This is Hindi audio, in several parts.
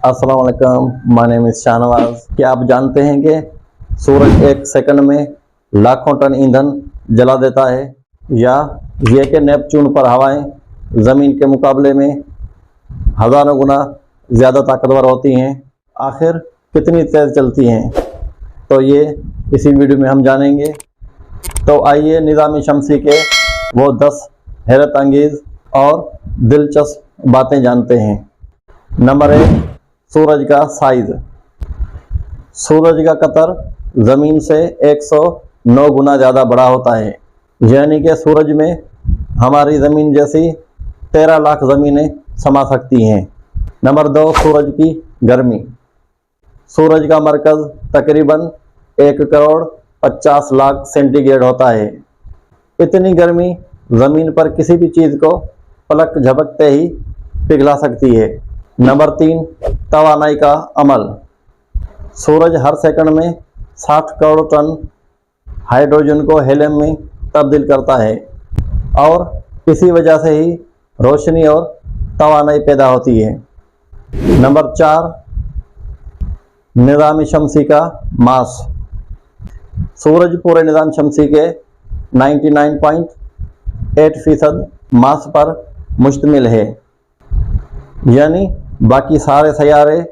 अस्सलाम वालेकुम, माय नेम इज़ शाहनवाज। क्या आप जानते हैं कि सूरज एक सेकंड में लाखों टन ईंधन जला देता है, या ये कि नेपच्यून पर हवाएं ज़मीन के मुकाबले में हज़ारों गुना ज़्यादा ताकतवर होती हैं। आखिर कितनी तेज़ चलती हैं, तो ये इसी वीडियो में हम जानेंगे। तो आइए निज़ाम शमसी के वो 10 हैरत अंगेज़ और दिलचस्प बातें जानते हैं। नंबर 1, सूरज का साइज़। सूरज का कतर ज़मीन से 109 गुना ज़्यादा बड़ा होता है, यानी कि सूरज में हमारी ज़मीन जैसी 13 लाख ज़मीनें समा सकती हैं। नंबर 2, सूरज की गर्मी। सूरज का मरकज़ तकरीबन 1 करोड़ 50 लाख सेंटीग्रेड होता है। इतनी गर्मी ज़मीन पर किसी भी चीज़ को पलक झपकते ही पिघला सकती है। नंबर 3, तवानाई का अमल। सूरज हर सेकंड में 60 करोड़ टन हाइड्रोजन को हेलियम में तब्दील करता है, और इसी वजह से ही रोशनी और तवानाई पैदा होती है। नंबर 4, निज़ाम शमसी का मास। सूरज पूरे निज़ाम शमसी के 99.8% मास पर मुश्तमिल है, यानी बाकी सारे सैयारे,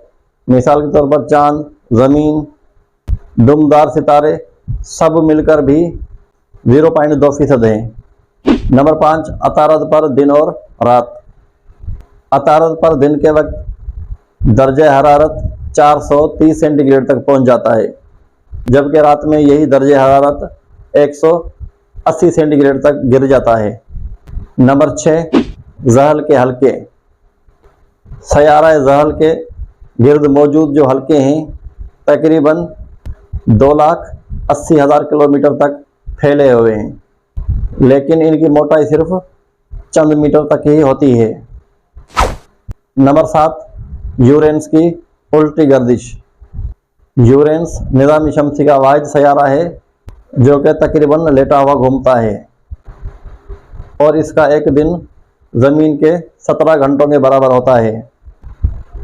मिसाल के तौर पर चाँद, ज़मीन, दुमदार सितारे, सब मिलकर भी 0.2% हैं। नंबर 5, अतारद पर दिन और रात। अतारद पर दिन के वक्त दर्जे हरारत 430 सेंटीग्रेड तक पहुंच जाता है, जबकि रात में यही दर्जे हरारत 180 सेंटीग्रेड तक गिर जाता है। नंबर 6, ज़हल के हल्के। सयारा ज़हल के गिर्द मौजूद जो हल्के हैं तकरीबन 2,80,000 किलोमीटर तक फैले हुए हैं, लेकिन इनकी मोटाई सिर्फ चंद मीटर तक ही होती है। नंबर 7, यूरेनस की उल्टी गर्दिश। यूरेनस निज़ाम शमसी का वाहिद सयारा है जो कि तकरीबन लेटा हुआ घूमता है, और इसका एक दिन ज़मीन के 17 घंटों के बराबर होता है।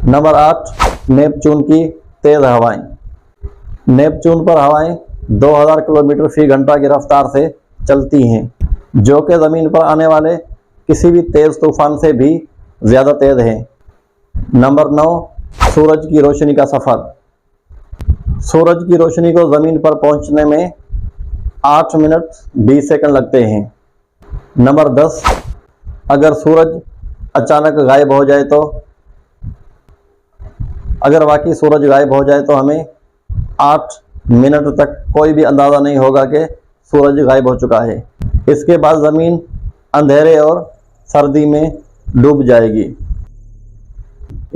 नंबर 8, नेपच्यून की तेज़ हवाएं। नेपच्यून पर हवाएं 2000 किलोमीटर फी घंटा की रफ्तार से चलती हैं, जो कि ज़मीन पर आने वाले किसी भी तेज़ तूफान से भी ज़्यादा तेज़ है। नंबर 9, सूरज की रोशनी का सफ़र। सूरज की रोशनी को ज़मीन पर पहुंचने में 8 मिनट 20 सेकंड लगते हैं। नंबर 10, अगर सूरज अचानक गायब हो जाए तो वाकई सूरज गायब हो जाए तो हमें 8 मिनट तक कोई भी अंदाज़ा नहीं होगा कि सूरज गायब हो चुका है। इसके बाद ज़मीन अंधेरे और सर्दी में डूब जाएगी।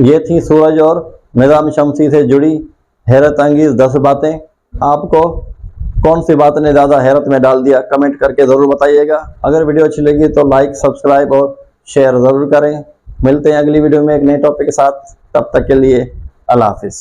ये थी सूरज और निज़ाम शमसी से जुड़ी हैरत अंगेज़ 10 बातें। आपको कौन सी बात ने ज़्यादा हैरत में डाल दिया, कमेंट करके ज़रूर बताइएगा। अगर वीडियो अच्छी लगी तो लाइक, सब्सक्राइब और शेयर ज़रूर करें। मिलते हैं अगली वीडियो में एक नए टॉपिक के साथ। तब तक के लिए अल्लाह हाफिज़।